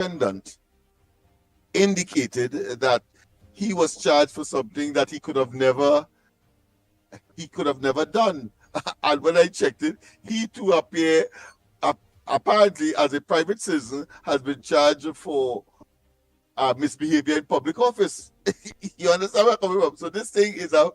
defendant indicated that he was charged for something that he could have never done. And when I checked it, he too apparently as a private citizen has been charged for misbehavior in public office. You understand where I'm coming from? So this thing is a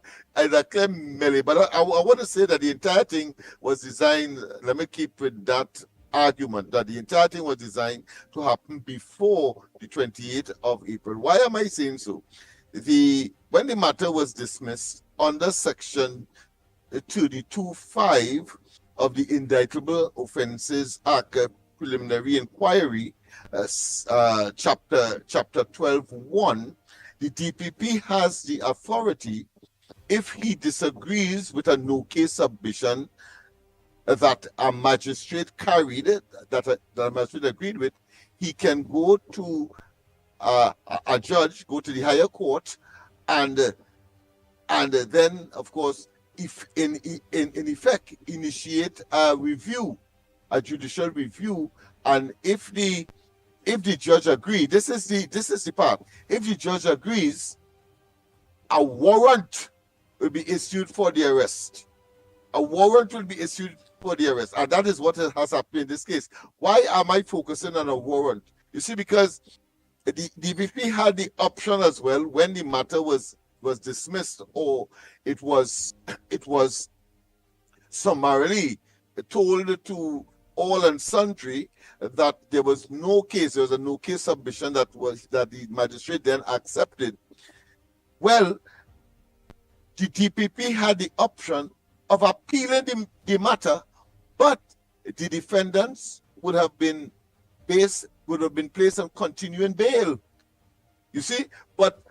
clear melee. But I want to say that the entire thing was designed, let me keep with that argument, that the entire thing was designed to happen before the 28th of April. Why am I saying so? When the matter was dismissed under Section 225 of the Indictable Offences Act Preliminary Inquiry, chapter 12.1, the DPP has the authority, if he disagrees with a no-case submission that a magistrate carried, that a magistrate agreed with, he can go to a judge, go to the higher court, and then, of course, if in effect, initiate a review, a judicial review, and if the judge agrees, this is the part. If the judge agrees, a warrant will be issued for the arrest. A warrant will be issued for the arrest, and that is what has happened in this case. Why am I focusing on a warrant? You see, because the DPP had the option as well when the matter was dismissed, or it was summarily told to all and sundry that there was no case, there was a no case submission that the magistrate then accepted. Well, the DPP had the option of appealing the matter, but the defendants would have been placed on continuing bail. You see, but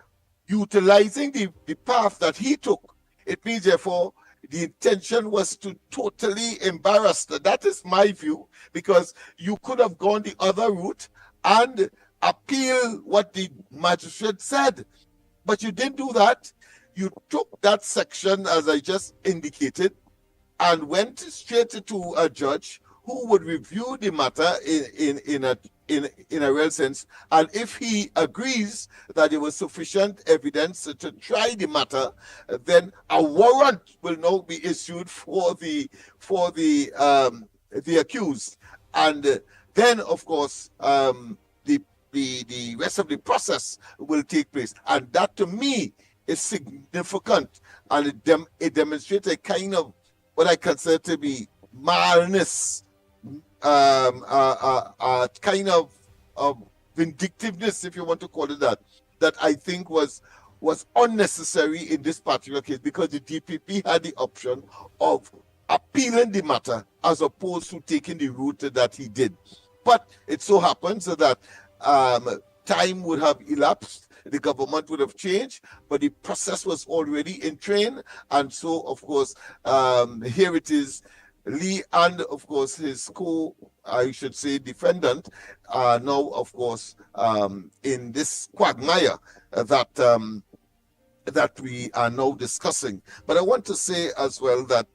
utilizing the path that he took, it means therefore the intention was to totally embarrass. That is my view, because you could have gone the other route and appeal what the magistrate said, but you didn't do that. You took that section, as I just indicated, and went straight to a judge who would review the matter in a real sense, and if he agrees that there was sufficient evidence to try the matter, then a warrant will now be issued for the accused, and then of course the rest of the process will take place, and that to me is significant, and it demonstrates a kind of what I consider to be malice, kind of vindictiveness, if you want to call it that I think was unnecessary in this particular case, because the DPP had the option of appealing the matter as opposed to taking the route that he did. But it so happens that time would have elapsed, the government would have changed, but the process was already in train, and so of course here it is. Lee and of course his defendant are now of course in this quagmire that we are now discussing. But I want to say as well that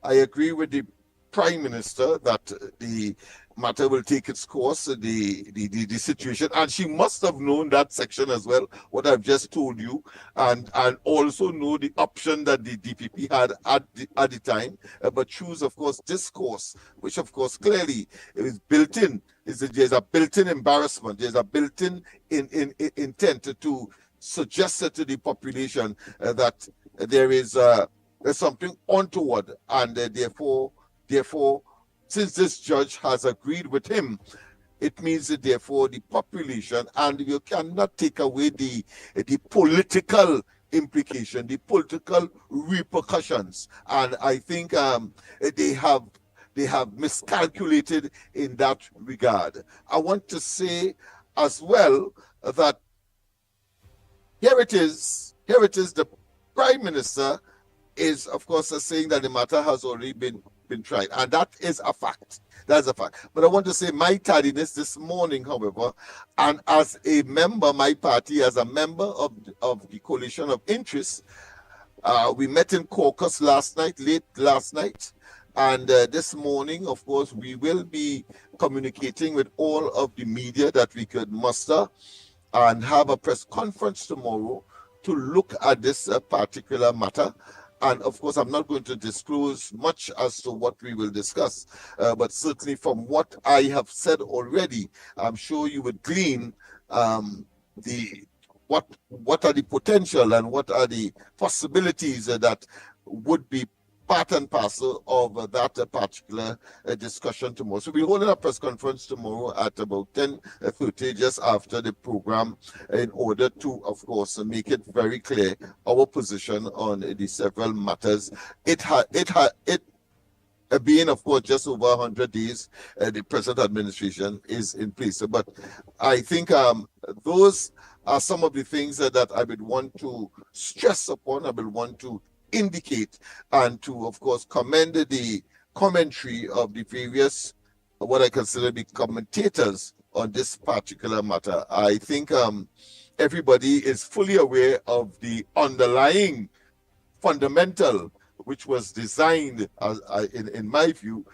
I agree with the Prime Minister that the matter will take its course, the situation, and she must have known that section as well, what I've just told you, and also know the option that the DPP had at the time, but choose, of course, this course, which of course clearly is built in. There's a built-in embarrassment, there's a built-in intent to suggest to the population that there's something untoward, and therefore, since this judge has agreed with him, it means that therefore the population, and you cannot take away the political implication, the political repercussions, and I think they have miscalculated in that regard. I want to say as well that here it is, the Prime Minister is of course saying that the matter has already been tried, and that is a fact. That's a fact. But I want to say my tardiness this morning, however, and as a member, my party, as a member of the coalition of interest, we met in caucus late last night, And this morning, of course, we will be communicating with all of the media that we could muster and have a press conference tomorrow to look at this particular matter. And of course, I'm not going to disclose much as to what we will discuss, but certainly from what I have said already, I'm sure you would glean what are the potential and what are the possibilities that would be part and parcel of that particular discussion tomorrow. So we're holding a press conference tomorrow at about 10:30, just after the program, in order to, of course, make it very clear our position on the several matters. It being, of course, just over 100 days, the present administration is in place. But I think those are some of the things that I would want to stress upon, I would want to indicate, and to, of course, commend the commentary of the various, what I consider the commentators on this particular matter. I think everybody is fully aware of the underlying fundamental, which was designed, in my view,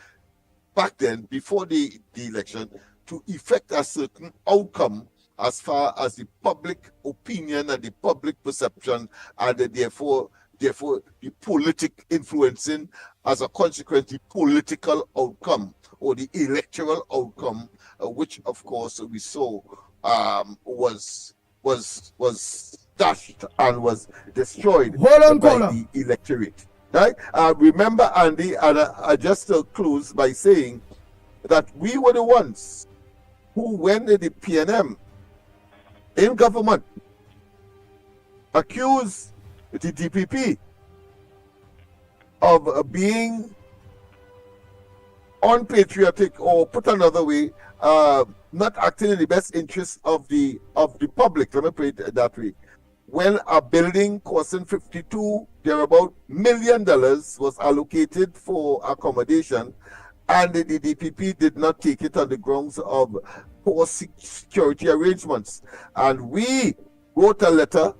back then, before the election, to effect a certain outcome as far as the public opinion and the public perception, and therefore the politic influencing, as a consequence, the political outcome or the electoral outcome, which of course we saw was dashed and was destroyed by the electorate. Right? Remember, Andy, and I just close by saying that we were the ones who, when the PNM in government accused the DPP of being unpatriotic, or put another way, not acting in the best interest of the public. Let me put it that way. When a building costing $52 million was allocated for accommodation, and the DPP did not take it on the grounds of poor security arrangements, and we wrote a letter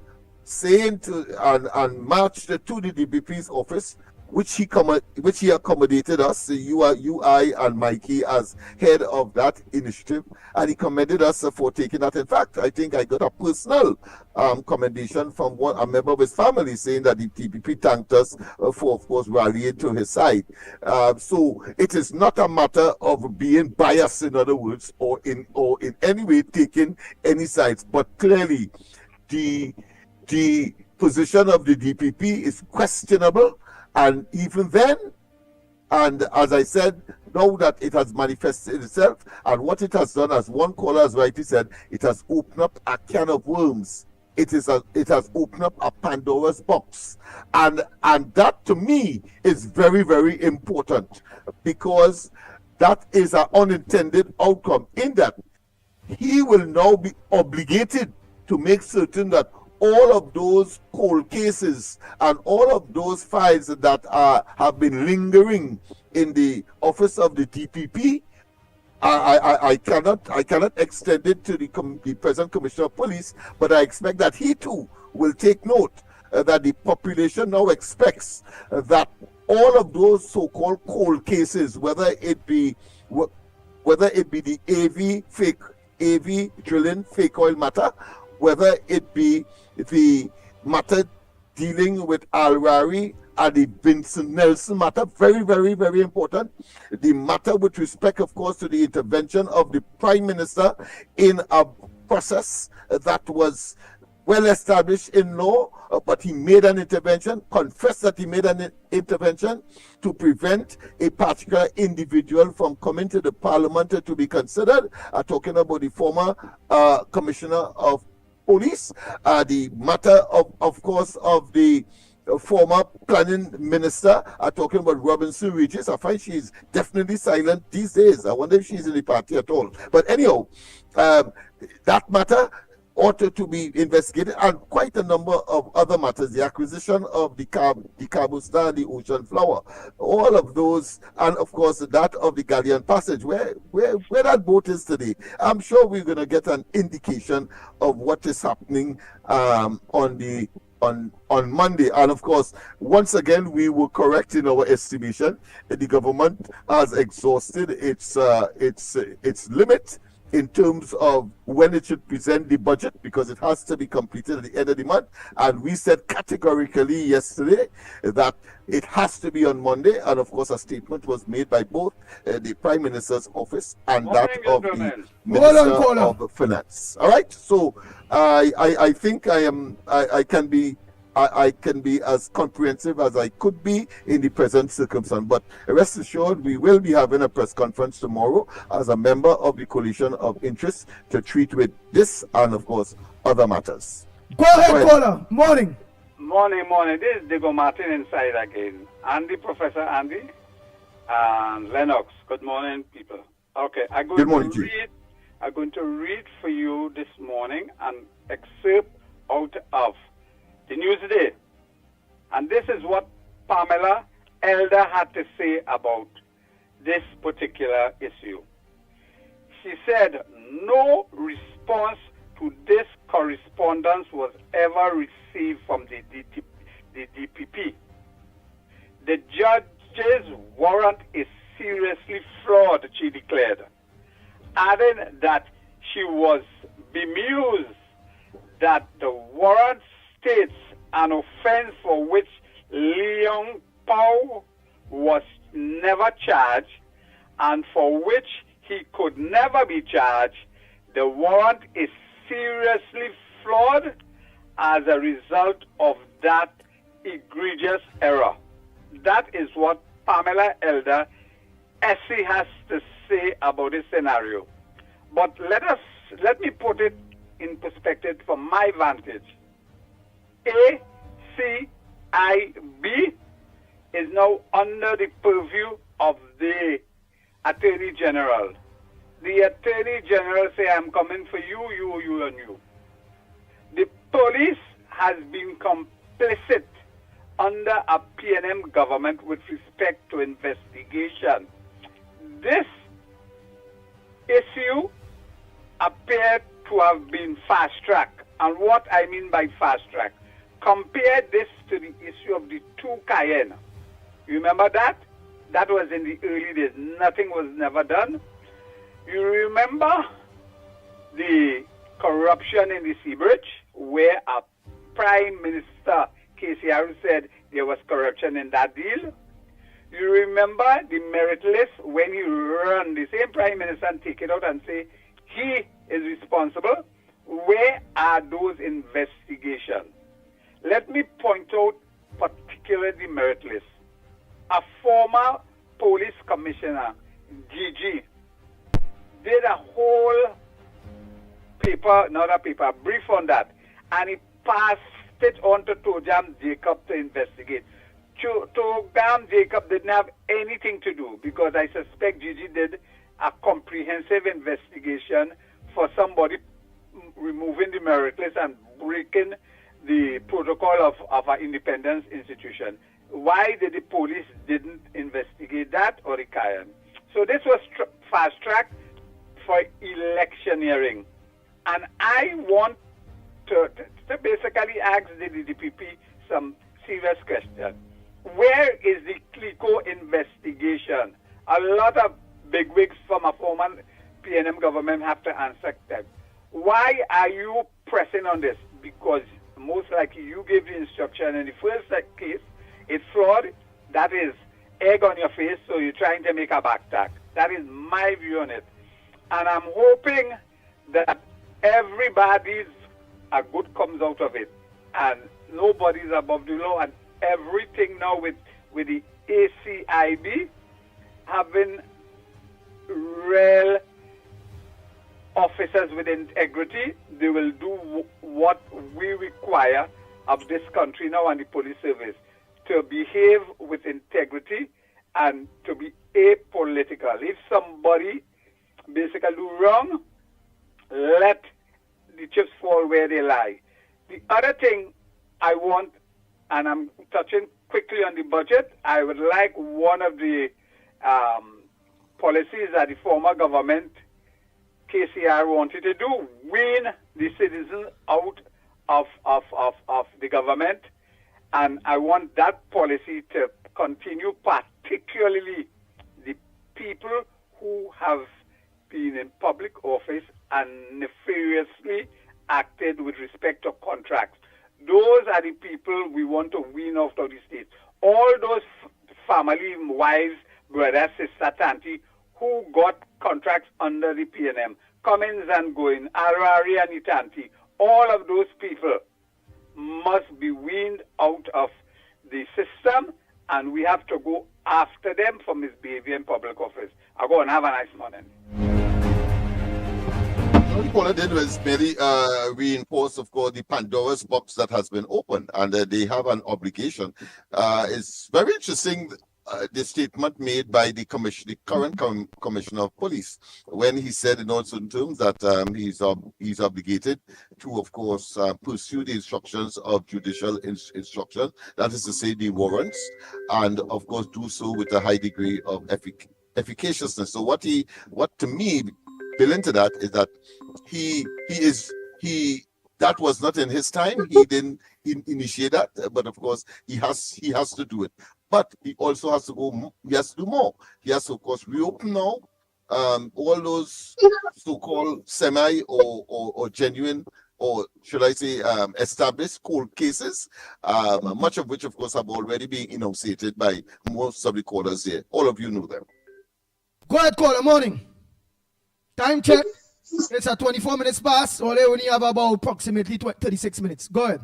saying and marched to the DPP's office, which he accommodated us, I and Mickie, as head of that initiative, and he commended us for taking that. In fact, I think I got a personal commendation from a member of his family, saying that the DPP thanked us for, of course, rallying to his side. So it is not a matter of being biased, in other words, or in any way taking any sides, but clearly the position of the DPP is questionable. And even then, and as I said, now that it has manifested itself, and what it has done, as one caller has rightly said, it has opened up a can of worms. It has opened up a Pandora's box, and that to me is very, very important, because that is an unintended outcome, in that he will now be obligated to make certain that all of those cold cases and all of those files that have been lingering in the office of the DPP, I cannot extend it to the present Commissioner of Police, but I expect that he too will take note that the population now expects that all of those so-called cold cases, whether it be the AV drilling fake oil matter, whether it be the matter dealing with Al-Rari and the Vincent Nelson matter, very, very, very important. The matter with respect, of course, to the intervention of the Prime Minister in a process that was well established in law, but he made an intervention, confessed that he made an intervention to prevent a particular individual from coming to the Parliament to be considered. Talking about the former Commissioner of Police, the matter of course of the former planning minister, talking about Robinson Regis. I find she's definitely silent these days. I wonder if she's in the party at all. But anyhow, that matter ought to be investigated, and quite a number of other matters, the acquisition of the Cabo Star, the Ocean Flower, all of those, and of course that of the Galleon Passage, where that boat is today. I'm sure we're going to get an indication of what is happening on the on Monday. And of course, once again, we were correct in our estimation. The government has exhausted its limit in terms of when it should present the budget, because it has to be completed at the end of the month. And we said categorically yesterday that it has to be on Monday. And of course, a statement was made by both the Prime Minister's office and that of the Minister of Finance. All right. So I think I can be as comprehensive as I could be in the present circumstance. But rest assured, we will be having a press conference tomorrow as a member of the coalition of interest to treat with this and, of course, other matters. Go ahead, caller. Morning. Morning. This is Diego Martin inside again. Andy, Professor Andy, and Lennox. Good morning, people. Okay, I'm going to read for you this morning an excerpt out of the news today. And this is what Pamela Elder had to say about this particular issue. She said, no response to this correspondence was ever received from the DPP. The judge's warrant is seriously flawed, she declared, adding that she was bemused that the warrant states an offense for which Leon Pau was never charged and for which he could never be charged. The warrant is seriously flawed as a result of that egregious error. That is what Pamela Elder Essie has to say about this scenario. But let me put it in perspective from my vantage. ACIB is now under the purview of the Attorney General. The Attorney General say, I'm coming for you, you, and you. The police has been complicit under a PNM government with respect to investigation. This issue appeared to have been fast-tracked. And what I mean by fast-track, compare this to the issue of the 2 Cayenne. You remember that? That was in the early days. Nothing was never done. You remember the corruption in the Sea Bridge, where a Prime Minister, KCR, said there was corruption in that deal? You remember the merit list when he run the same Prime Minister and take it out and say he is responsible? Where are those investigations? Let me point out particularly the merit list. A former police commissioner, GG, did a whole brief on that, and he passed it on to Tojam Jacob to investigate. Tojam Jacob didn't have anything to do because I suspect GG did a comprehensive investigation for somebody removing the merit list and breaking the protocol of an independence institution. Why did the police didn't investigate that or the Cayenne? So this was fast-tracked for electioneering. And I want to basically ask the DPP some serious questions. Where is the CLICO investigation? A lot of bigwigs from a former PNM government have to answer that. Why are you pressing on this? Because most likely you gave the instruction in the first case, it's fraud, that is egg on your face, so you're trying to make a backtrack. That is my view on it. And I'm hoping that everybody's good comes out of it. And nobody's above the law, and everything now with the ACIB having real officers with integrity, they will do what we require of this country now and the police service, to behave with integrity and to be apolitical. If somebody basically do wrong, let the chips fall where they lie. The other thing I want, and I'm touching quickly on the budget, I would like one of the policies that the former government, KCR, wanted to do, wean the citizens out of the government I want that policy to continue, particularly the people who have been in public office and nefariously acted with respect to contracts. Those are the people we want to wean off of the state. All those family, wives, brothers, sister, tanti, who got contracts under the PNM, Cummins and Going, Arari and Itanti, all of those people must be weaned out of the system, and we have to go after them for misbehavior in public office. I'll go and have a nice morning. What Caller did was merely reinforce, of course, the Pandora's box that has been opened, and they have an obligation. It's very interesting, the statement made by the current commissioner of police, when he said in all certain terms that he's obligated to, of course, pursue the instructions of judicial instruction, that is to say, the warrants, and of course do so with a high degree of efficaciousness. So what to me built into that is that that was not in his time. He didn't initiate that, but of course he has to do it. But he also has to go. He has to do more. He has to, of course, reopen now all those so-called semi or genuine, or should I say, established cold cases, much of which, of course, have already been enunciated by most of the callers here. All of you know them. Go ahead, caller. Morning. Time check. It's at 24 minutes past, or they only have about approximately 36 minutes. Go ahead.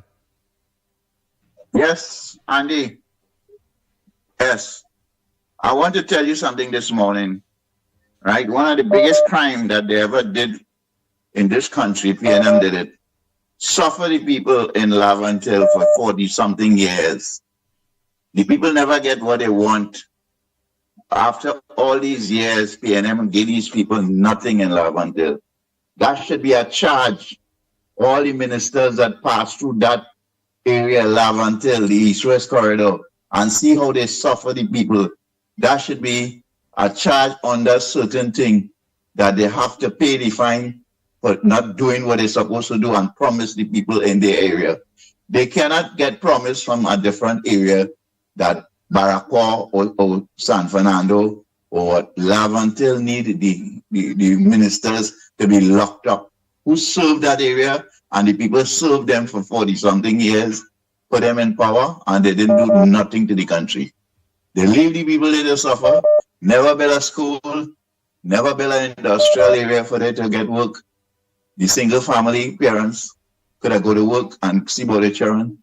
Yes, Andy. Yes. I want to tell you something this morning. Right? One of the biggest crimes that they ever did in this country, PNM did it, suffer the people in Laventille for 40-something years. The people never get what they want. After all these years, PNM gave these people nothing in Laventille. That should be a charge. All the ministers that pass through that area, Laventille, the East-West corridor, and see how they suffer the people. That should be a charge under certain thing that they have to pay the fine for not doing what they're supposed to do and promise the people in the area. They cannot get promise from a different area that Baraqua or San Fernando or Laventille need the ministers to be locked up. Who served that area, and the people served them for 40-something years, put them in power, and they didn't do nothing to the country. They leave the people there to suffer, never build a school, never build an industrial area for them to get work. The single family parents could have go to work and see about their children.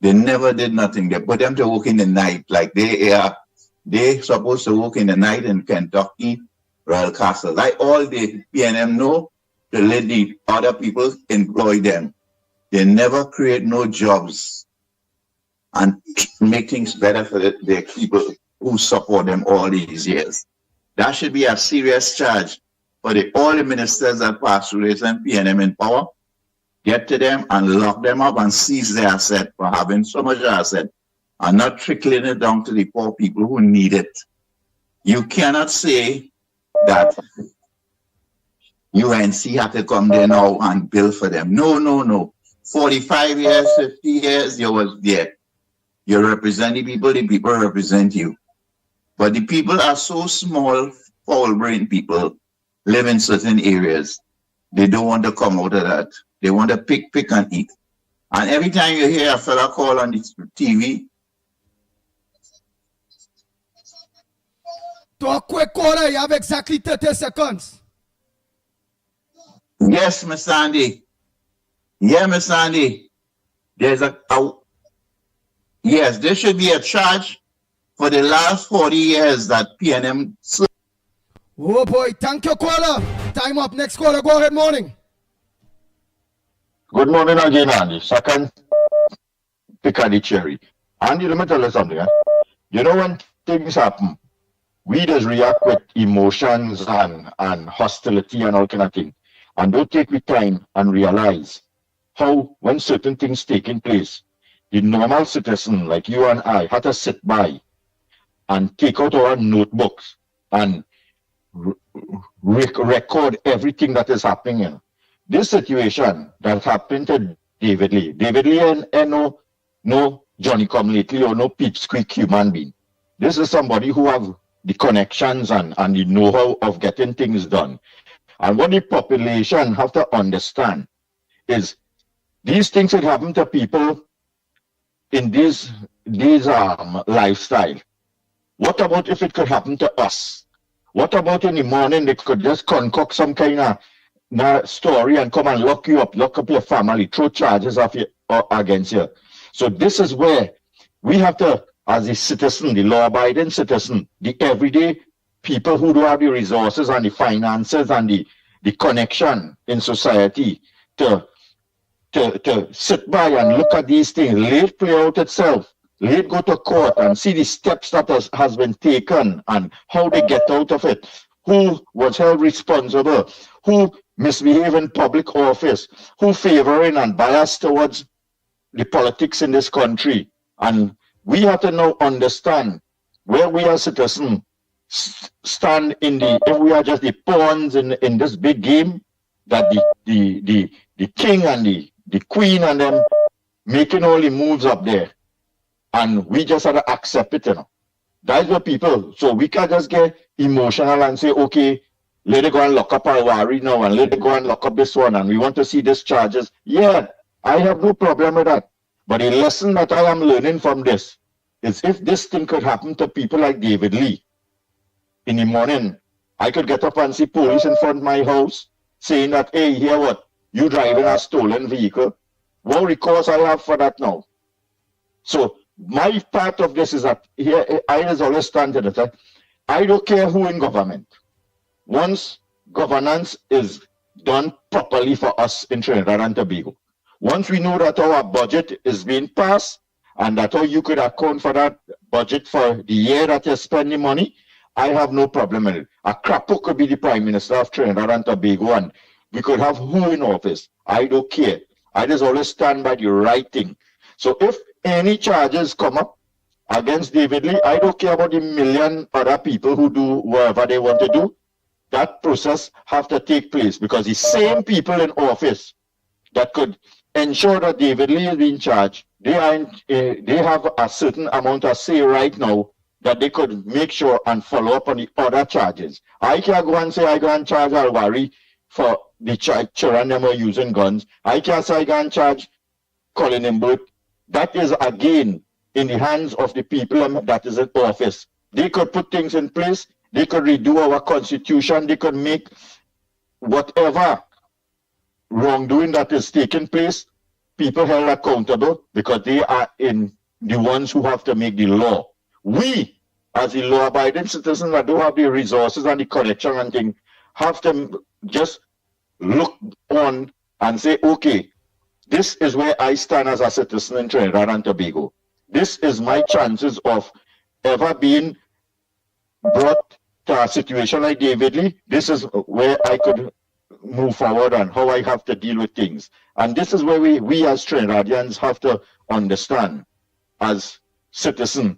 They never did nothing. They put them to work in the night, like they supposed to work in the night in Kentucky, Royal Castle. Like all the PNM know, to let the other people employ them. They never create no jobs and make things better for the people who support them all these years. That should be a serious charge for all the ministers that pass through this and PNM in power. Get to them and lock them up and seize their asset for having so much asset and not trickling it down to the poor people who need it. You cannot say that UNC had to come there now and build for them. No. 45 years, 50 years, you was there. You represent the people represent you. But the people are so small, foul-brained people live in certain areas. They don't want to come out of that. They want to pick and eat. And every time you hear a fella call on the TV. To a quick caller, you have exactly 30 seconds. Yes, Miss Sandy. Yeah, Miss Sandy. There's yes, there should be a charge for the last 40 years that PNM. Oh boy, thank you, caller. Time up. Next caller, go ahead, morning. Good morning again, Andy. Second pick of the cherry. Andy, let me tell you something. You know, when things happen, we just react with emotions and hostility and all kind of thing. And don't take the time and realize how, when certain things taking place, the normal citizen like you and I had to sit by and take out our notebooks and record everything that is happening in. This situation that happened to David Lee and no Johnny come lately or no pipsqueak human being. This is somebody who have the connections and the know-how of getting things done. And what the population have to understand is these things that happen to people in these lifestyle. What about if it could happen to us? What about in the morning they could just concoct some kind of story and come and lock you up, lock up your family, throw charges against you? So this is where we have to, as a citizen, the law-abiding citizen, the everyday people who do have the resources and the finances and the connection in society to sit by and look at these things, let it play out itself, let it go to court and see the steps that has been taken and how they get out of it, who was held responsible, who misbehaved in public office, who favoring and biased towards the politics in this country. And we have to now understand where we as citizens stand if we are just the pawns in this big game, that the king and the queen and them making all the moves up there. And we just have to accept it, That's what people, so we can't just get emotional and say, okay, let it go and lock up Alwari now and let it go and lock up this one and we want to see these charges. Yeah, I have no problem with that. But a lesson that I am learning from this is if this thing could happen to people like David Lee, in the morning, I could get up and see police in front of my house saying that, hey, hear what? You driving a stolen vehicle. What recourse I have for that now? So my part of this is that here I has always stand to that. I don't care who in government. Once governance is done properly for us in Trinidad and Tobago, once we know that our budget is being passed and that how you could account for that budget for the year that you spend the money, I have no problem with it. A crapo could be the Prime Minister of Trinidad and Tobago and we could have who in office. I don't care. I just always stand by the right thing. So if any charges come up against David Lee, I don't care about the million other people who do whatever they want to do. That process have to take place because the same people in office that could ensure that David Lee is being charged, they have a certain amount of say right now that they could make sure and follow up on the other charges. I can't go and say I go and charge Alwari for the children them are using guns. I can't say I go and charge Colin Imbert. That is again in the hands of the people that is in office. They could put things in place. They could redo our constitution. They could make whatever wrongdoing that is taking place, people held accountable because they are in the ones who have to make the law. We, as the law-abiding citizens that don't have the resources and the connection and thing, have to just look on and say, okay, this is where I stand as a citizen in Trinidad and Tobago. This is my chances of ever being brought to a situation like David Lee. This is where I could move forward and how I have to deal with things. And this is where we as Trinidadians have to understand as citizens,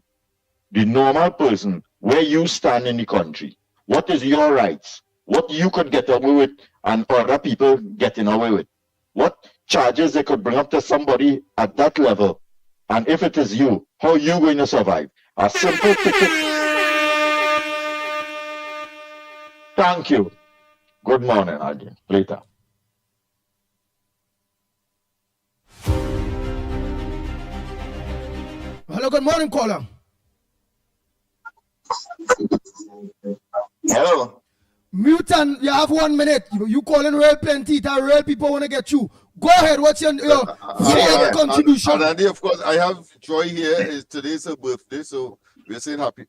the normal person, where you stand in the country. What is your rights? What you could get away with and other people getting away with. What charges they could bring up to somebody at that level. And if it is you, how are you going to survive? A simple ticket. Thank you. Good morning, again. Later. Hello, good morning, caller. Hello. Mutant, you have 1 minute. You calling real plenty. That real people want to get you. Go ahead. What's your contribution? And Andy, of course, I have Joy here. Today's her birthday, so we're saying happy.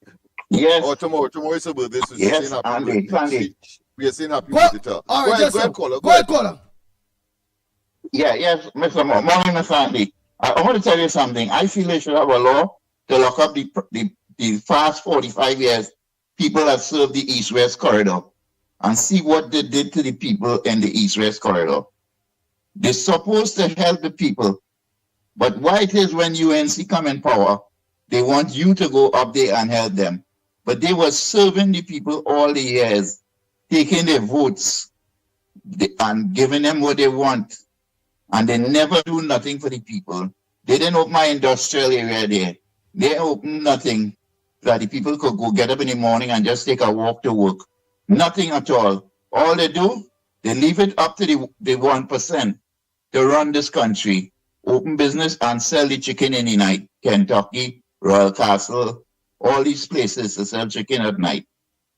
Yes. Or tomorrow is her birthday, so yes, she's saying happy Andy, birthday. Andy. We are saying happy birthday to her. All right, go ahead, caller. Go ahead, caller. Yeah, yes, Mr. Morning, Mr. Andy. I want to tell you something. I feel they should have a law to lock up the past 45 years people that served the East-West corridor and see what they did to the people in the East-West corridor. They're supposed to help the people, but why it is when UNC come in power, they want you to go up there and help them. But they were serving the people all the years, taking their votes and giving them what they want. And they never do nothing for the people. They didn't open my industrial area there. They opened nothing that the people could go get up in the morning and just take a walk to work. Nothing at all. All they do, they leave it up to the 1% to run this country. Open business and sell the chicken in the night. Kentucky, Royal Castle, all these places to sell chicken at night.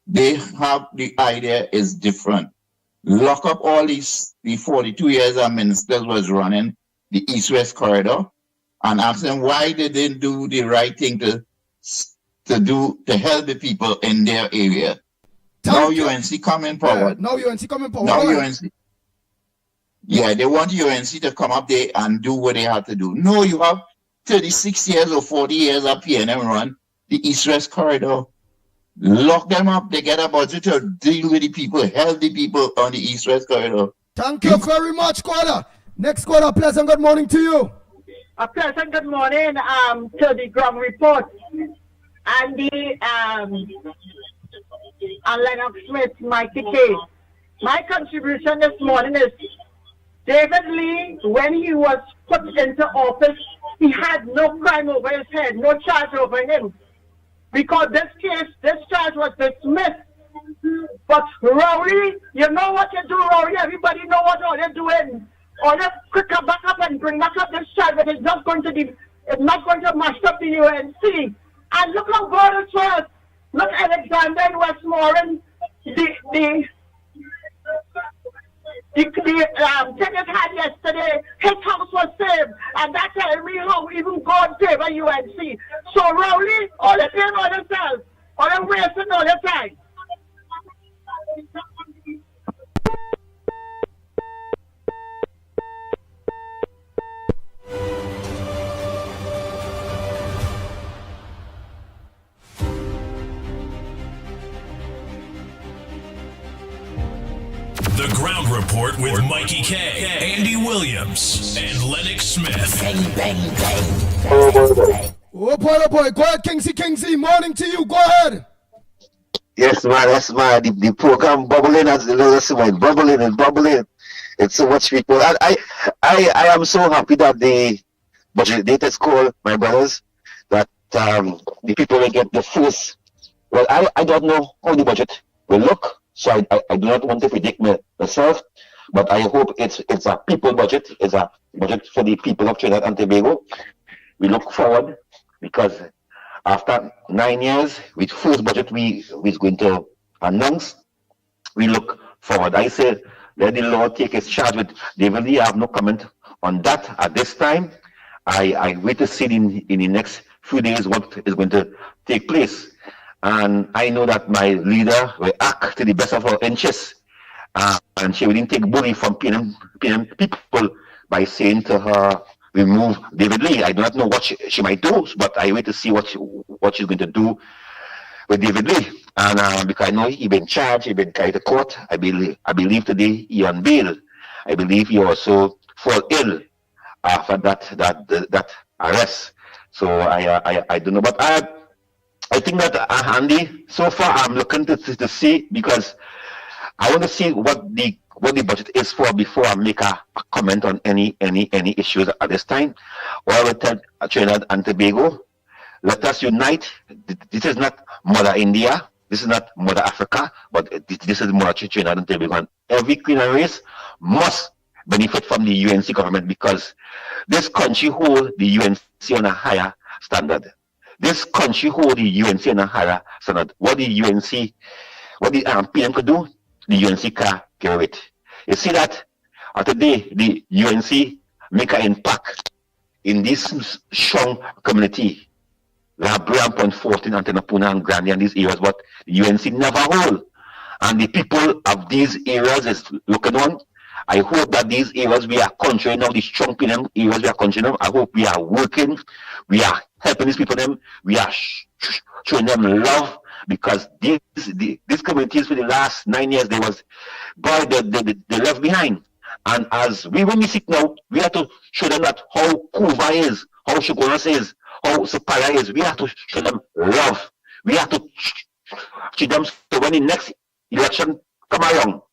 They have the idea is different. Lock up all the 42 years our ministers was running the East-West corridor and ask them why they didn't do the right thing to help the people in their area. Now UNC coming forward. Now UNC coming forward. Now UNC. Yeah, they want UNC to come up there and do what they have to do. No, you have 36 years or 40 years up here and then run the East-West corridor. Lock them up. They get a budget to deal with the people, help the people on the East-West corridor. Thank you very much, caller. Next caller, pleasant good morning to you. A pleasant good morning to the ground report. Andy and Lennox Smith, Mickie K. My contribution this morning is David Lee, when he was put into office, he had no crime over his head, no charge over him. Because this charge was dismissed. But Rowley, you know what you do, Rowley, everybody know what all you're doing. All you quick back up and bring back up this charge, but it's not going to mash up the UNC. And look how God it was. Look, Alexander and Westmoreland, the ticket had yesterday, his house was saved, and that tells me how even God favor UNC. So Rowley, all the time on yourself, all the wasting all the time. The Ground Report with Mickie K, Andy Williams, and Lennox Smith. Oh boy. Go ahead, Kingsley. Morning to you. Go ahead. Yes, man. That's my the program bubbling as the little went bubbling. It's so much people. I am so happy that the budget date is called, my brothers, that the people will get the first. Well, I don't know how the budget will look. So I do not want to predict myself, but I hope it's a people budget. It's a budget for the people of Trinidad and Tobago. We look forward because after 9 years, with first budget we is going to announce, we look forward. I say let the Lord take his charge with David Lee. I have no comment on that at this time. I wait to see in the next few days what is going to take place. And I know that my leader will act to the best of her interests. And she will take bully from PNM people by saying to her, remove David Lee. I do not know what she might do, but I wait to see what she's going to do with David Lee. And because I know he been charged, he been carried to court. I believe today he on bail. I believe he also fall ill after that arrest. So I don't know, but I think that Andy, so far I'm looking to see, because I want to see what the budget is for before I make a comment on any issues at this time. Or I will tell Trinidad and Tobago, let us unite. This is not Mother India, this is not Mother Africa, but this is Mother Trinidad and Tobago. And every Queen and race must benefit from the UNC government, because this country holds the UNC on a higher standard. This country hold the UNC in a higher standard. What the PM could do, the UNC can carry it. You see that today the UNC make an impact in this strong community. La Brea, Point 14, Antenapuna and Grandy and these areas, but the UNC never hold. And the people of these areas is looking on. I hope that these areas we are controlling now, the strong PM areas we are controlling now. I hope we are working, we are helping these people, we are showing them love, because these communities for the last 9 years, they left behind. And as we when we sit now, we have to show them that how Kuva is, how Shokonas is, how Supaya is. We have to show them love. We have to show them, so when the next election come along,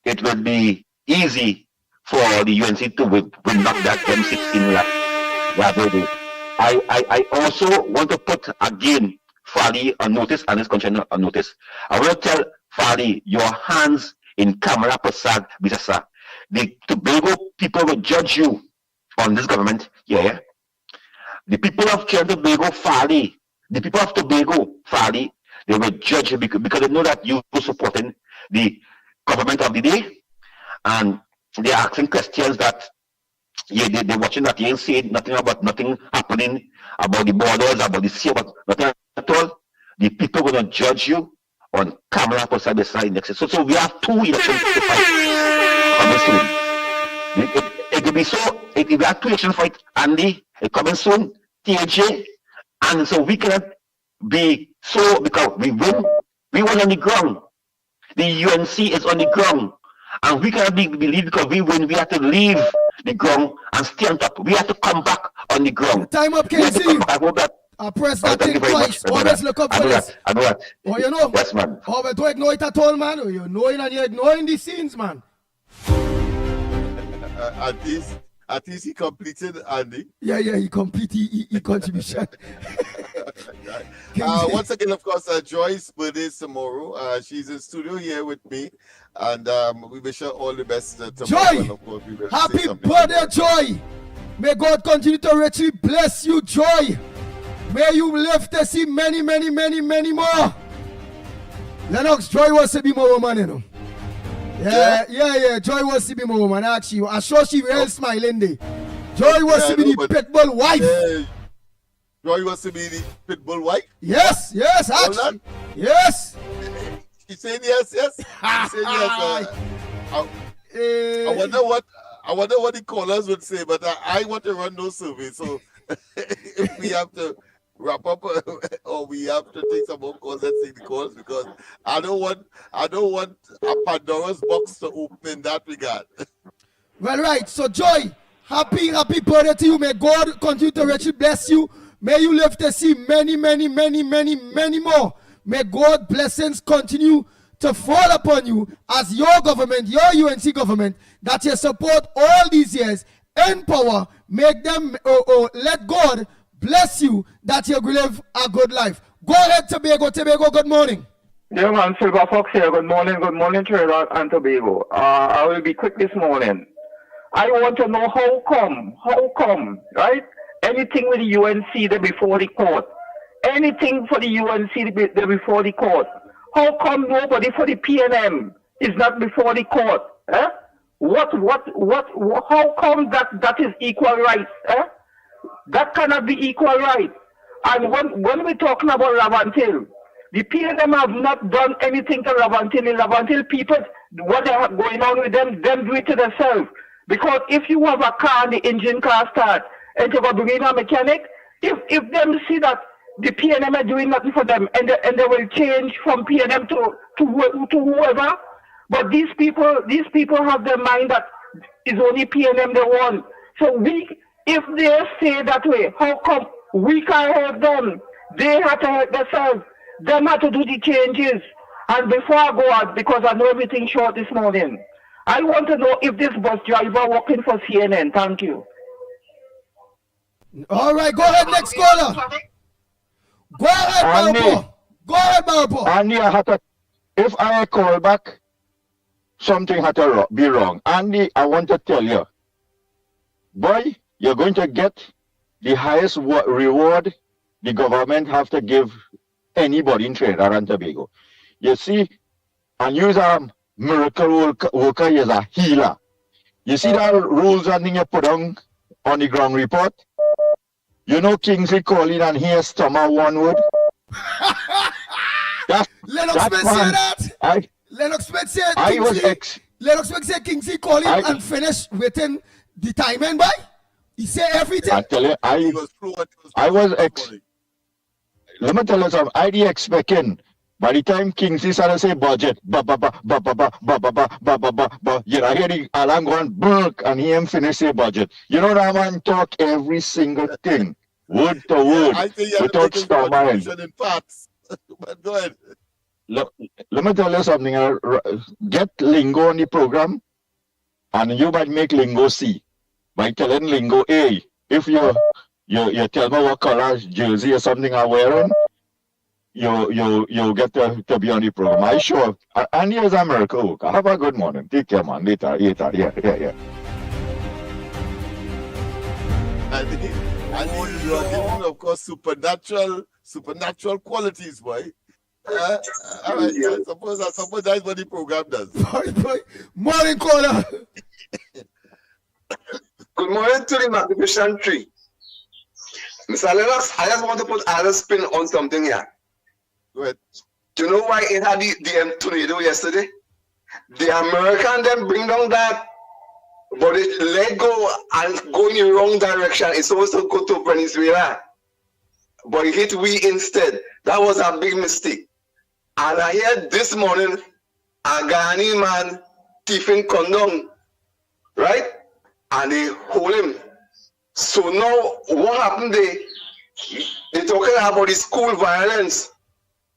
it will be easy for the UNC to win back that M16 Yeah, baby. I also want to put again Fali on notice and his conscience on notice. I want to tell Fali, your hands in Kamala Prasad Bisasa. The Tobago people will judge you on this government. Yeah. The people of Tobago, Fali, the people of Tobago, Fali, they will judge you because they know that you are supporting the government of the day, and they're asking questions that they're watching that you ain't saying nothing happening about the borders, about the sea, about nothing at all. The people are going to judge you on Kamala Prasad next. So we have 2 elections to fight coming soon. It will be so. If we have 2 elections to fight, Andy, it coming soon, TJ, and so we cannot be so because we win on the ground. The UNC is on the ground, and we cannot believe because we win. We have to leave the ground and stay on top. We have to come back on the ground. Time up, KC. I press that thing twice. Always look up for this. I know that. Oh, you know? Yes, man. Oh, but don't ignore it at all, man. Oh, you're knowing and you're ignoring the scenes, man. At least he completed, Andy. Yeah, he completed he contribution. Once again, of course, Joy's birthday is tomorrow. She's in studio here with me, and we wish her all the best tomorrow. Joy, and of course, we will happy say birthday, Joy. May God continue to richly bless you, Joy. May you live to see many, many, many, many more. Lennox, Joy wants to be my woman, you know. Yeah. Joy wants to be my woman. Actually, I'm sure she will smiling day. Joy wants to be the Pitbull wife. Joy wants to be the Pitbull wife? Yes, actually. Yes. She saying yes. She saying yes. I wonder what the callers would say, but I want to run those surveys. So if we have to wrap up or we have to take some more calls, let's take the calls because I don't want a Pandora's box to open in that regard. Well, right. So Joy, happy birthday to you. May God continue to richly bless you. May you live to see many, many, many, many, many more. May God blessings continue to fall upon you as your government, your UNC government, that you support all these years in power. Make them, let God bless you that you will live a good life. Go ahead, Tobago, good morning. Yeah, man, Silver Fox here. Good morning, Trinidad and Tobago. I will be quick this morning. I want to know how come, right? Anything with the UNC, they're before the court. Anything for the UNC, they're before the court. How come nobody for the PNM is not before the court? Eh? How come that is equal rights? Eh? That cannot be equal right. And when we're talking about Lavantil, the PNM have not done anything to Lavantil. The Lavantil people, what they have going on with them do it to themselves. Because if you have a car and the engine car start, and you go bring in a mechanic, if them see that the PNM are doing nothing for them, and they will change from PNM to whoever. But these people have their mind that it's only PNM they want. So if they say that way, how come we can't help them? They have to help themselves. Them have to do the changes. And before I go out, because I know everything short this morning, I want to know if this bus driver working for CNN. Thank you. All right, go ahead, next caller. Go ahead, Marpo. Andy, if I call back, something had to be wrong. Andy, I want to tell you, boy, you're going to get the highest reward the government have to give anybody in Trinidad and Tobago. You see, and you're a miracle worker, you're a healer. You see that rules and thing you put on the ground report? You know Kingsley calling and hear stomach one word? Lennox Smith said that? Lennox Smith said Lennox Smith said Kingsley calling and finish within the timing by? He said everything. I tell you, let me tell you something. I was expecting by the time Kingsley started to say budget, you know, I hear the alarm going burk and he him finish say budget. You know that man talk every single thing, word to word, without stammering. But go ahead. Let me tell you something. Get Lingo on the program, and you might make Lingo C by telling Lingo A, if you you tell me what color jersey or something I'm wearing, you get to be on the program. I sure. And here's America. Have a good morning. Take care, man. Later. Yeah. And you are giving, of course, supernatural qualities, boy. All right, I suppose that's what the program does. Boy. Morning, caller. Good morning to the Magnificent Tree. Mr. Lennox, I just want to put another spin on something here. Go ahead. Do you know why it had the tornado yesterday? The American then bring down that, but it let go and go in the wrong direction. It's supposed to go to Venezuela, but it hit we instead. That was a big mistake. And I heard this morning a Ghanaian man thieving condom, right? And they hold him. So now what happened there? They're talking about the school violence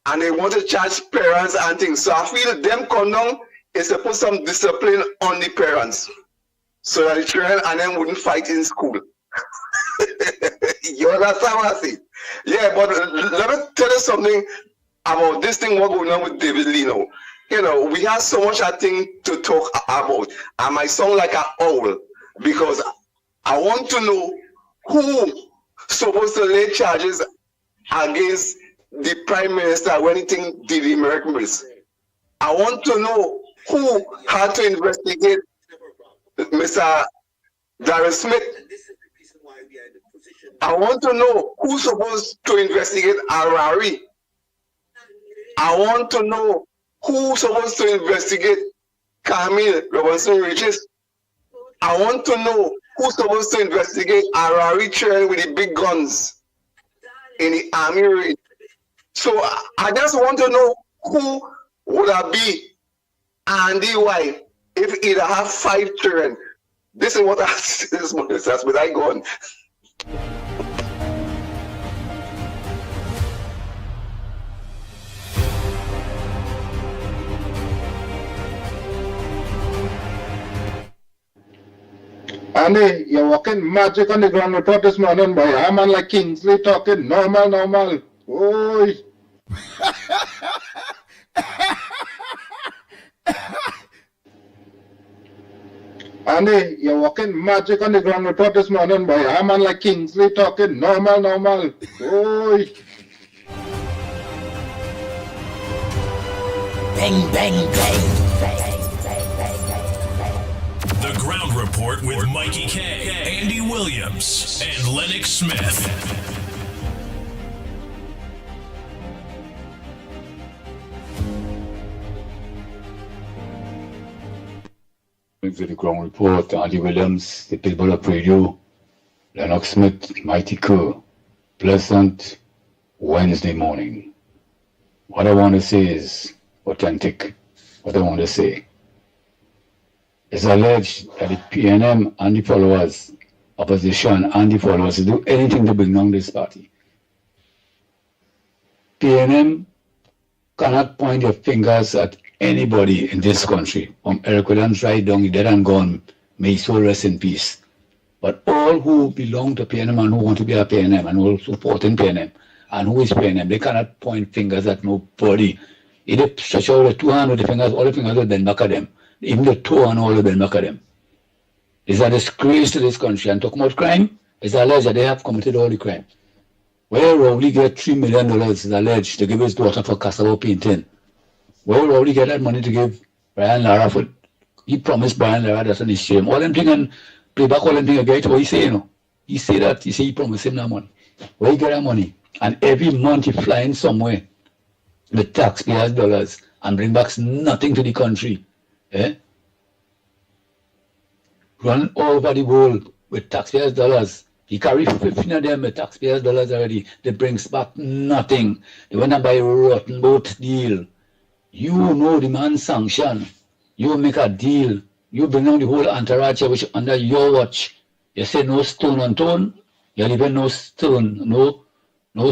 and they want to charge parents and things. So I feel them condom is to put some discipline on the parents so that the children and them wouldn't fight in school. You understand what I say? Yeah, but let me tell you something about this thing what going on with David Lino. You know, we have so much I think to talk about. I might sound like an owl because I want to know who supposed to lay charges against the Prime Minister when he did the miracles. I want to know who had to investigate Mr. Darren Smith. I want to know who's supposed to investigate Harari. I want to know who's supposed to investigate Camille Robinson Riches. I want to know who's supposed to investigate Harari training with the big guns in the army raid. So I just want to know who would I be Andy wife if he'd have 5 children. This is what that's what I go on. Andy, you're walking magic on the ground report this morning, boy. I'm on like Kingsley talking normal. Oi. Andy, you're walking magic on the ground report this morning, boy. I'm on like Kingsley talking normal. Oi. Bang. The Ground Report with Mickie K, Andy Williams, and Lennox Smith. To the Ground Report, Andy Williams, the Pitbull of Radio, Lennox Smith, Mighty Kerr. Pleasant Wednesday morning. What I want to say is authentic. What I want to say. It's alleged that the PNM and the followers, opposition and the followers, do anything to bring down this party. PNM cannot point their fingers at anybody in this country, from Eric Williams right down, dead and gone, may his soul rest in peace. But all who belong to PNM and who want to be a PNM and who support in PNM and who is PNM, they cannot point fingers at nobody. If they stretch out the 2 hands with the fingers, all the fingers will bend back at them. Even the toe and all of them look at them. It's a disgrace to this country. And talking about crime, it's alleged that they have committed all the crime. Where Rowley get $3 million is alleged to give his daughter for cassava painting. Where Rowley get that money to give Brian Lara for? He promised Brian Lara that's on his shame. All them thing and play back all them thing again. What he say, you know? He say that he promised him that money. Where he get that money? And every month he flying somewhere with taxpayers' dollars and bring back nothing to the country. Run all over the world with taxpayers' dollars. He carry 15 of them with taxpayers' dollars already. They brings back nothing. They went and buy a rotten boat deal. You know the man sanction. You make a deal. You bring down the whole entourage which under your watch. You say no stone unturned. You leave no stone, no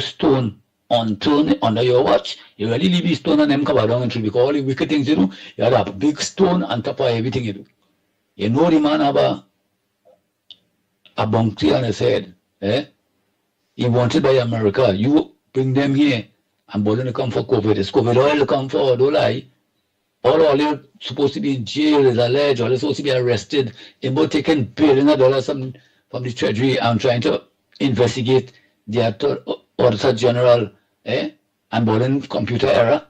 stone unturned under your watch. You really leave the stone and them cover down and because all the wicked things you do, you have a big stone on top of everything you do. You know the man have a bounty on his head. He wanted by America. You bring them here and Bolin to come for COVID. It's COVID oil to come for, don't lie. All you're supposed to be in jail is alleged, or they're supposed to be arrested. About taking billions of dollars from the Treasury and trying to investigate the Auditor General, and Bolin computer error.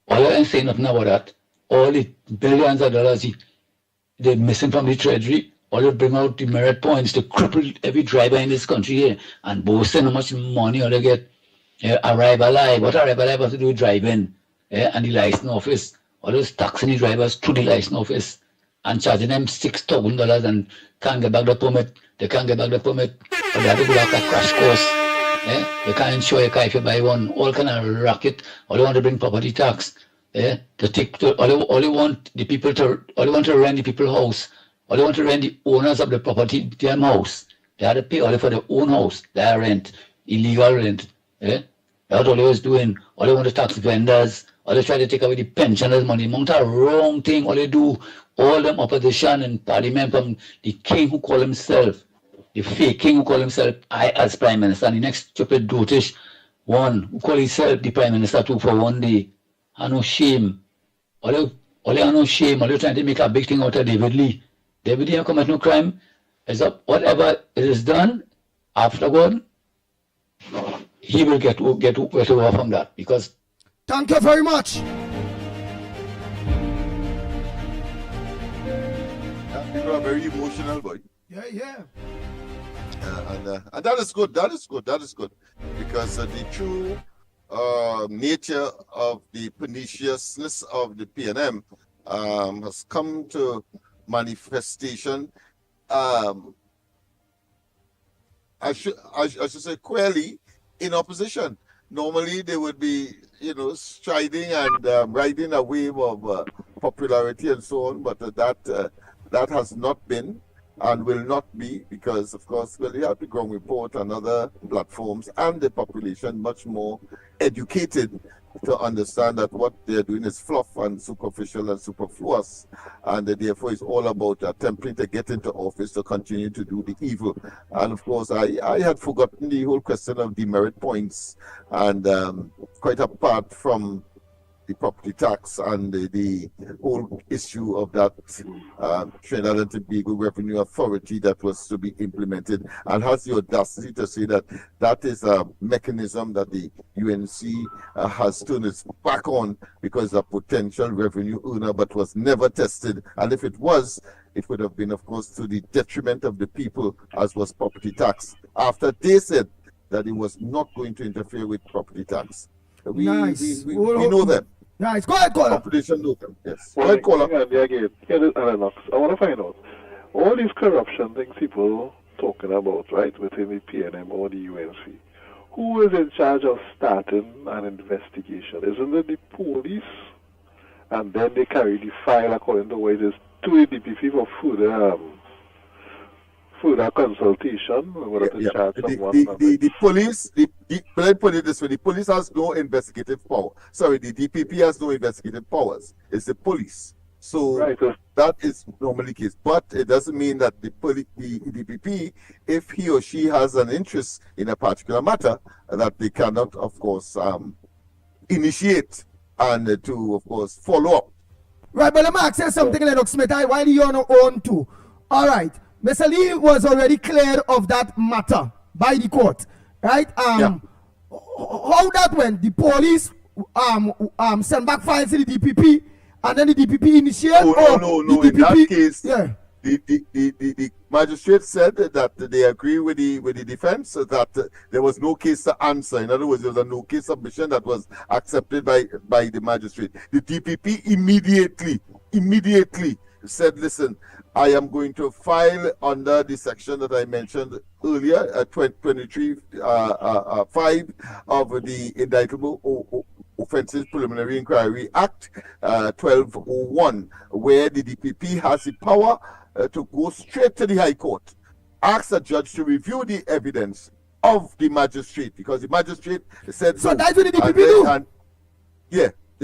All I ain't saying nothing about that. All the billions of dollars they're missing from the Treasury, all they bring out the merit points to cripple every driver in this country here and boasting how much money all they get. Arrive alive. What arrive alive has to do with driving? And the license office, all those taxing the drivers to the license office and charging them $6,000 and can't get back the permit. They can't get back the permit, or they have to go back a crash course. They can't insure your car if you buy one. All kind of racket. All they want to bring property tax. All they want the people to, all they want to rent the people's house. All they want to rent the owners of the property, their house. They have to pay all for their own house. Their rent, illegal rent. That's all they was doing. All they want to tax vendors. All they try to take away the pensioners' money. Amount of wrong thing. All they do, all them opposition and parliament from the king who call himself, the fake king who call himself I as prime minister, and the next stupid dotish one who call himself the prime minister too for one day. And no shame. All they are no shame. All they trying to make a big thing out of David Lee. David Lee have committed no crime. Is up whatever it is done afterward, he will get over from that because. Thank you very much. People are very emotional, boy. Yeah. And that is good. That is good. Because the true nature of the perniciousness of the PNM has come to manifestation. I should say clearly in opposition. Normally they would be, striding and riding a wave of popularity and so on, but that has not been and will not be because, of course, you have the ground report and other platforms and the population much more educated to understand that what they're doing is fluff and superficial and superfluous, and therefore it's all about attempting to get into office to continue to do the evil. And of course, I had forgotten the whole question of demerit points, and quite apart from the property tax and the whole issue of that Trinidad and Tobago Revenue Authority that was to be implemented, and has the audacity to say that that is a mechanism that the UNC has turned its back on because a potential revenue earner, but was never tested. And if it was, it would have been, of course, to the detriment of the people, as was property tax. After they said that it was not going to interfere with property tax. We know them. Nice. Go ahead, caller. Population know them. Yes. Well, Go ahead, caller. Again, here is Lennox. I want to find out all these corruption things people talking about, right, within the PNM or the UNC. Who is in charge of starting an investigation? Isn't it the police? And then they carry the file according to what it is to the DPP for further consultation. The police, let me put it this way, the police has no investigative power. Sorry, the DPP has no investigative powers. It's the police. So that is normally the case. But it doesn't mean that the DPP, if he or she has an interest in a particular matter, that they cannot, of course, initiate and to, of course, follow up. Right, but let me ask you something, Lennox Smith. Why do you on own too? All right. Mr. Lee was already cleared of that matter by the court, right? How that went? The police sent back files to the DPP, and then the DPP initiated. No. In that case, the magistrate said that they agree with the defense that there was no case to answer. In other words, there was a no case submission that was accepted by the magistrate. The DPP immediately said, listen, I am going to file under the section that I mentioned earlier, 23(5) of the Indictable Offences Preliminary Inquiry Act 1201, where the DPP has the power to go straight to the High Court, ask a judge to review the evidence of the magistrate, because the magistrate said so. That's what the DPP do?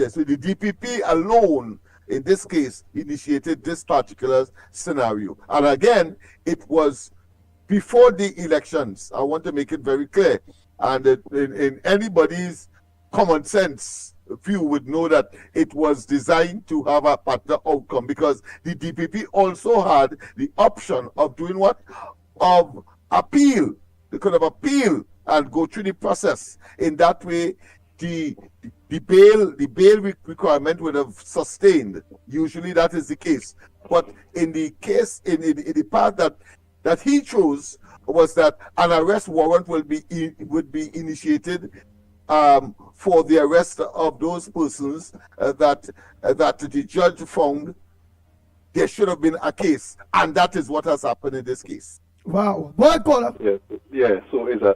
So the DPP alone, in this case, initiated this particular scenario. And again, it was before the elections. I want to make it very clear. And in anybody's common sense view would know that it was designed to have a better outcome, because the DPP also had the option of doing what? Of appeal. They could have appealed and go through the process. In that way, the bail requirement would have sustained. Usually that is the case. But in the case, in the path that he chose, was that an arrest warrant would be initiated for the arrest of those persons that the judge found there should have been a case, and that is what has happened in this case. Wow. Boy, caller. Yeah. So is a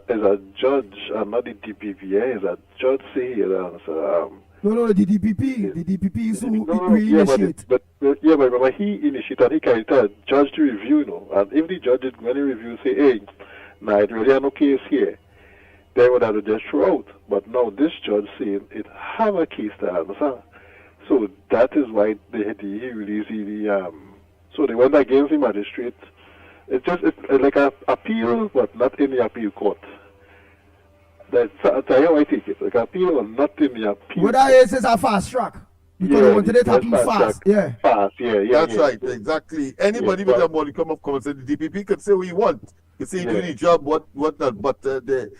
judge, not the DPP. Is a judge say here? No, the DPP. The DPP is who initiate. But remember, he initiated. He can tell judge to review, you know. And if the judge did when he review say, hey, nah, it really have no case here, they would have to just throw out. But now this judge saying it have a case to answer. So that is why he released the so they went against the magistrate. It's like an appeal, but not in the appeal court. That's how I take it. Like appeal, but not in the appeal. What that is a fast track. Because they wanted it to happen fast. Yeah. Fast, yeah. That's right, exactly. Anybody with a modicum of common sense, the DPP could say what he wants. You say do the job, what not, but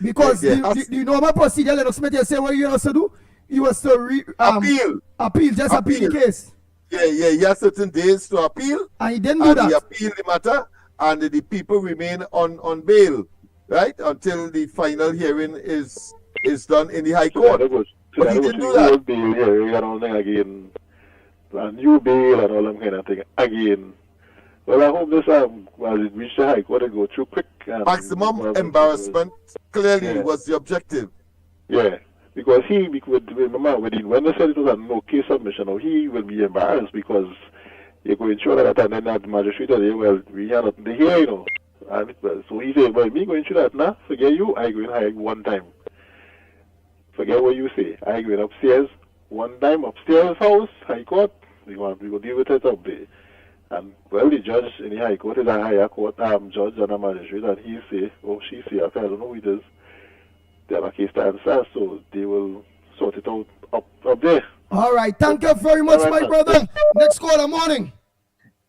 because the normal procedure, Lennox Smith, you say what you have to do. You was to appeal the case. Yeah. He has certain days to appeal, and he didn't do that. He appealed the matter, and the people remain on bail, right, until the final hearing is done in the High Court. But he didn't do that. Bail hearing and all that again, a new bail and all that kind of thing again. Well, I hope this as it reached the High Court, it go through quick. Maximum embarrassment clearly was the objective. Yeah, because remember when they said it was a no case submission, he will be embarrassed because you're going through that, and then that magistrate said, well, we have nothing to hear, you know. And so he said, well, me going through that now, forget you, I go in high one time. Forget what you say. I go in upstairs, one time, upstairs house, High Court, we go deal with it up there. And well, the judge in the High Court is a higher court judge and a magistrate, and he say, she say, I don't know who it is. They have a case to answer, so they will sort it out up there. All right, thank you very much, my brother. Next caller, morning.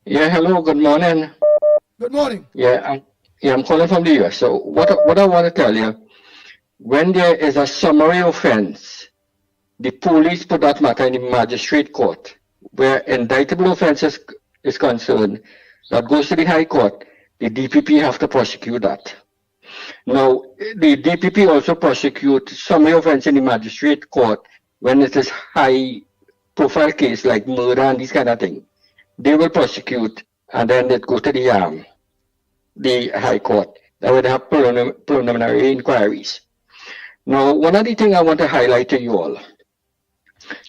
Yeah, hello, good morning. Good morning. Yeah, I'm calling from the US. So what I want to tell you, when there is a summary offense, the police put that matter in the magistrate court, where indictable offenses is concerned, that goes to the High Court, the DPP have to prosecute that. Now, the DPP also prosecute summary offense in the magistrate court when it is high profile case like murder and these kind of things. They will prosecute, and then it goes to the High Court. That would have preliminary inquiries. Now, one of the things I want to highlight to you all,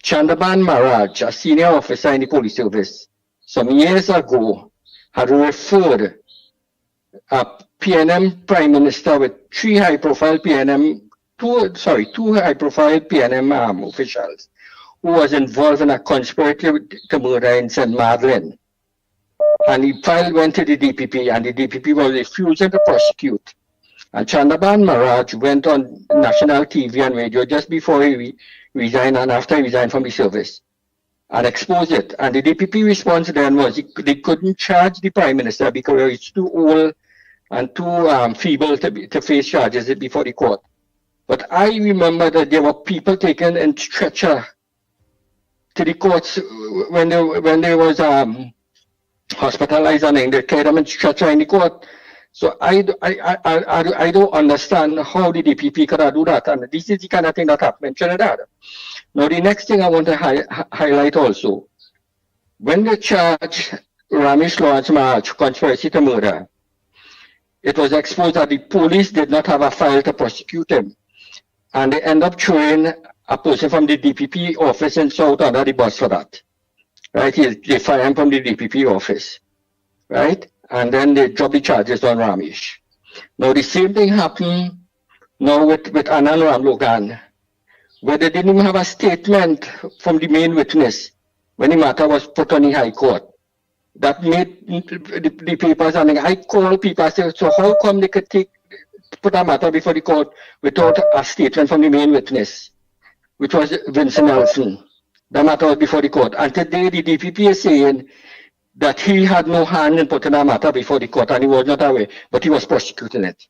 Chandraban Maharaj, a senior officer in the police service, some years ago had referred a PNM Prime Minister with two high-profile PNM officials who was involved in a conspiracy to murder in St. Madeleine. And the file went to the DPP, and the DPP was refusing to prosecute. And Chandraban Maharaj went on national TV and radio just before he resigned and after he resigned from the service and exposed it. And the DPP response then was they couldn't charge the Prime Minister because he's too old and too feeble to face charges before the court. But I remember that there were people taken in stretcher to the courts when they was hospitalized, and they carried them in stretcher in the court. So I don't understand how the DPP could do that, and this is the kind of thing that happened in Trinidad. Now the next thing I want to highlight also, when they charged Ramesh Lawrence Maharaj conspiracy to murder, it was exposed that the police did not have a file to prosecute him, and they end up throwing a person from the DPP office in South under the bus for that. Right? They fire him from the DPP office. Right? And then they drop the charges on Ramesh. Now the same thing happened now with Anand Ramlogan, where they didn't even have a statement from the main witness when the matter was put on the High Court. that made the papers, and I called people. I said, so how come they could put a matter before the court without a statement from the main witness, which was Vincent Nelson? The matter was before the court. And today the DPP is saying that he had no hand in putting a matter before the court and he was not aware, but he was prosecuting it.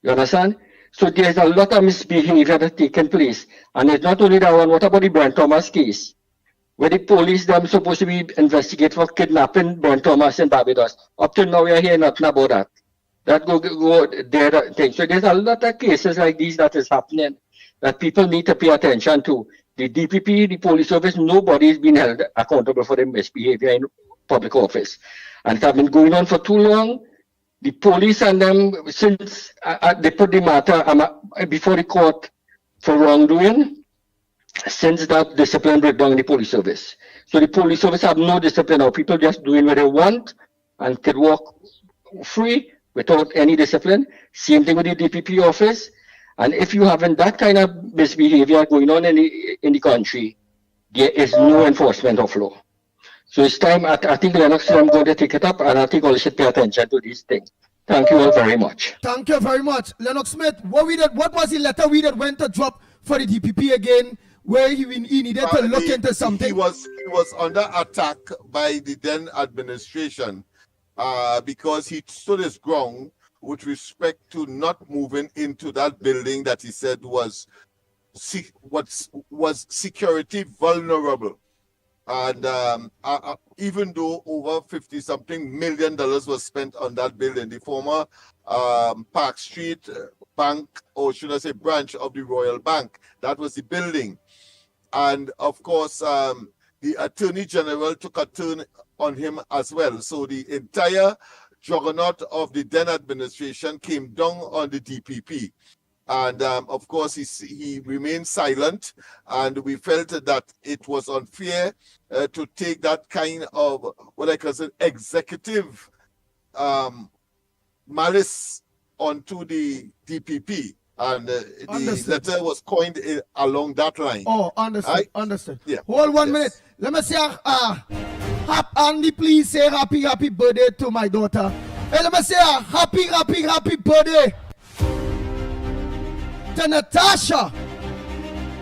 You understand? So there's a lot of misbehavior that's taken place. And it's not only that one. What about the Brent Thomas case? Where the police, them supposed to be investigated for kidnapping Brent Thomas in Barbados. Up to now, we are hearing nothing about that. That go there thing. So there's a lot of cases like these that is happening that people need to pay attention to. The DPP, the police service, nobody is being held accountable for their misbehavior in public office. And it has been going on for too long. The police and them, since they put the matter before the court for wrongdoing, since that discipline breakdown in the police service. So the police service have no discipline now. People just doing what they want and can walk free without any discipline. Same thing with the DPP office. And if you having that kind of misbehavior going on in the country, there is no enforcement of law. So it's time, I think Lennox, I'm going to take it up, and I think all should pay attention to these things. Thank you all very much. Thank you very much. Lennox Smith, what was the letter we that went to drop for the DPP again, where he needed to look into something? He was under attack by the then administration because he stood his ground with respect to not moving into that building that he said was security vulnerable. And even though over $50-something million was spent on that building, the former Park Street Bank, or should I say branch of the Royal Bank, that was the building. And of course, the Attorney General took a turn on him as well. So the entire juggernaut of the then administration came down on the DPP. And of course, he remained silent, and we felt that it was unfair to take that kind of what I consider executive malice onto the DPP. And the letter was coined along that line. Oh, understood. Understood. Yeah. Hold 1 minute. Let me say, Andy, please say happy birthday to my daughter. Hey, let me say happy birthday to Natasha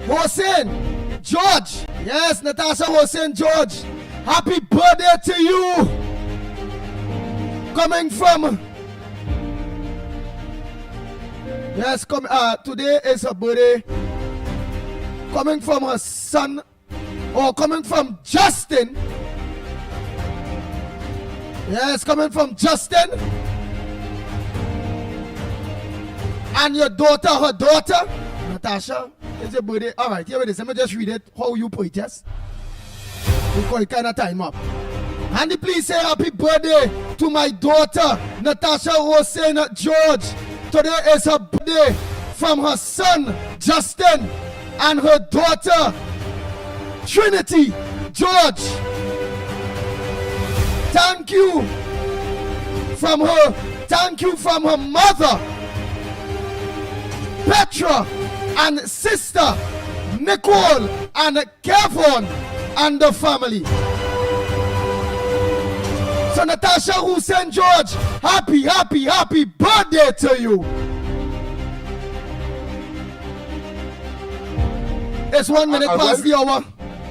Hossein George. Yes, Natasha Hossein George. Happy birthday to you. Coming from... Yes, today is her birthday. Coming from her son, or coming from Justin. Yes, coming from Justin. And your daughter, her daughter, Natasha, it's your birthday. All right, here it is. Let me just read it, how you put it, yes? Because it kind of time up. Andy, please say happy birthday to my daughter, Natasha Hossein George. Today is her birthday, from her son, Justin, and her daughter, Trinity George. Thank you from her mother, Petra, and sister, Nicole, and Kevin, and the family. So Natasha Hossein George, happy birthday to you. It's 1 minute past the hour.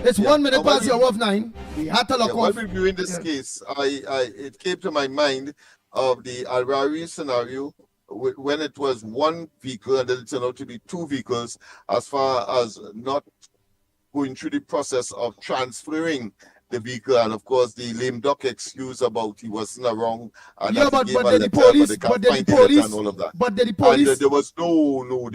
It's 1 minute past the hour of 9. We had to lock off. While reviewing this case, it came to my mind of the Al-Rawi scenario when it was one vehicle and then it turned out to be two vehicles, as far as not going through the process of transferring the vehicle, and of course the lame duck excuse about he wasn't wrong, and yeah, but did the police, there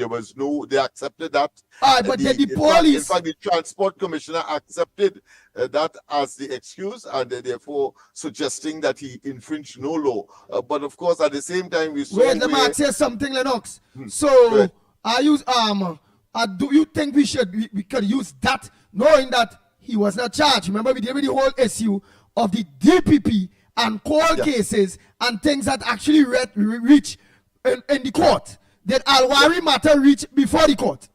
was no, they accepted that. But did the police, in fact, the transport commissioner accepted that as the excuse, and therefore suggesting that he infringed no law. But of course, at the same time, we saw. Wait, let me ask you something, Lennox. So, do you think we could use that, knowing that he was not charged? Remember, we did with the whole issue of the DPP and court cases and things that actually reach in the court. Did Al-Wari matter reach before the court?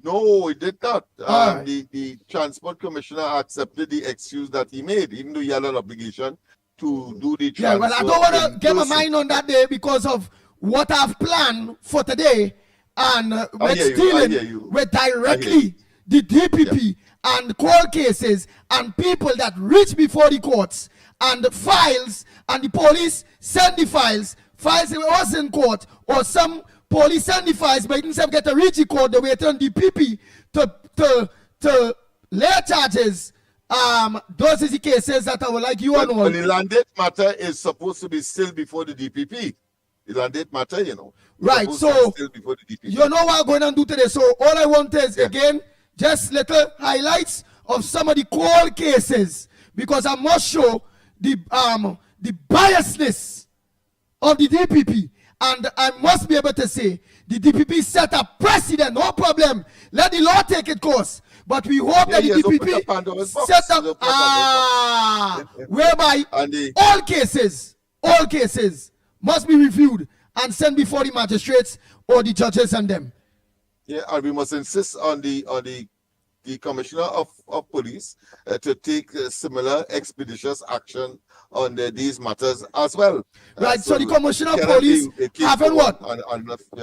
No, it did not. The transport commissioner accepted the excuse that he made, even though he had an obligation to do the transfer. Yeah, well, I don't want to get my mind on that day because of what I've planned for today, and we're dealing with directly the DPP and court cases and people that reach before the courts and the files, and the police send the files that was in court, or some police send the files, but instead get to reach the court, they wait on DPP to lay charges. Those are the cases that I would like you on. But the landed matter is supposed to be still before the DPP. The landed matter, you know. Right, so you know what I'm going to do today. So all I want is, again, just little highlights of some of the cold cases, because I must show the biasness of the DPP. And I must be able to say the DPP set a precedent, no problem. Let the law take its course. But we hope that the DPP set up whereby all cases must be reviewed and sent before the magistrates or the judges and them. Yeah, and we must insist on the commissioner of police to take similar expeditious action on these matters as well. Right, so the commissioner of police having what?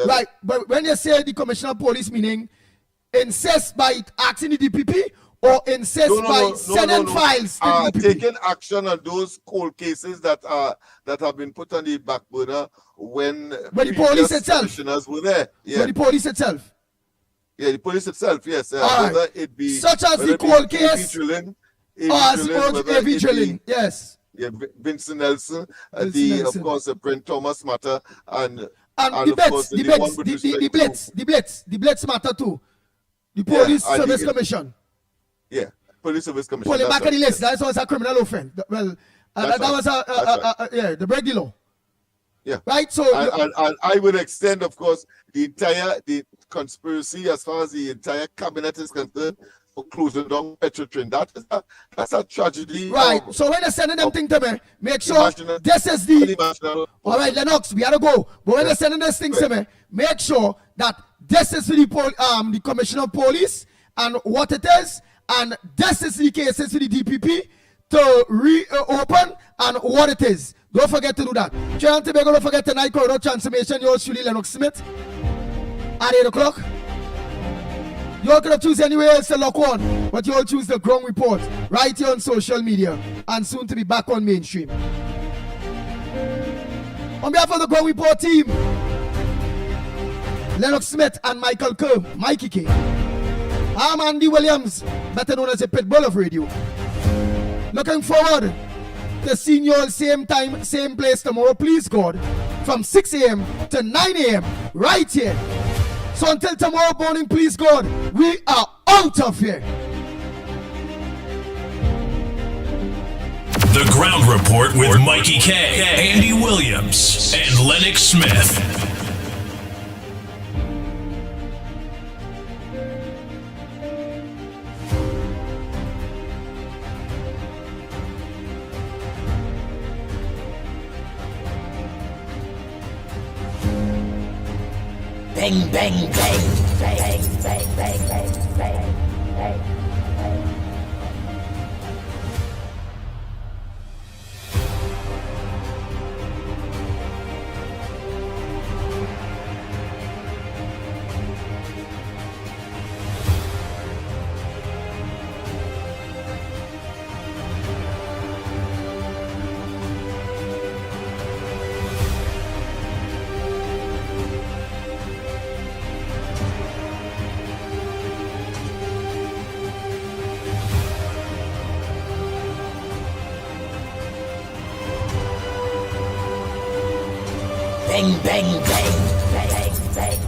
Right, but when you say the commissioner of police, meaning insist by asking the DPP or insist by sending files to the DPP? Taking action on those cold cases that have been put on the back burner when the police itself commissioners were there. Yeah. When the police itself. Yeah, the police itself, yes. Right. It be, such as the cold case, AV drilling, yes. Yeah, Vincent Nelson, of course, the Brent Thomas matter, and the Blitz matter too. The Police Service Commission. Yeah, Police Service Commission. Pull it back on the list. That was a criminal offense. Well, that was the break the law. Yeah. Right. So and I would extend, of course, the conspiracy as far as the entire cabinet is concerned for closing down Petrotrin. That's a tragedy. Right. So when they're sending them thing to me, make sure this is the. All right, Lennox, we gotta go. But when they're sending this thing to me, make sure that this is the commissioner of police and what it is, and this is the cases for the DPP to reopen and what it is. Don't forget to do that. Don't forget tonight, corridor transformation. Yours truly, Lennox Smith, at 8 o'clock. You all could have choose anywhere else to lock on, but you all choose the Ground Report right here on social media and soon to be back on mainstream. On behalf of the Ground Report team, Lennox Smith and Michael Kerr, Mickie K. I'm Andy Williams, better known as the Pitbull of radio. Looking forward to seeing you all same time, same place tomorrow, please God, from 6 a.m. to 9 a.m. right here. So until tomorrow morning, please God, we are out of here. The Ground Report with Mickie K, Andy Williams, and Lennox Smith. Bang, bang, bang, bang, bang, bang, bang, bang, bang. Bang, bang, bang, bang, bang, bang.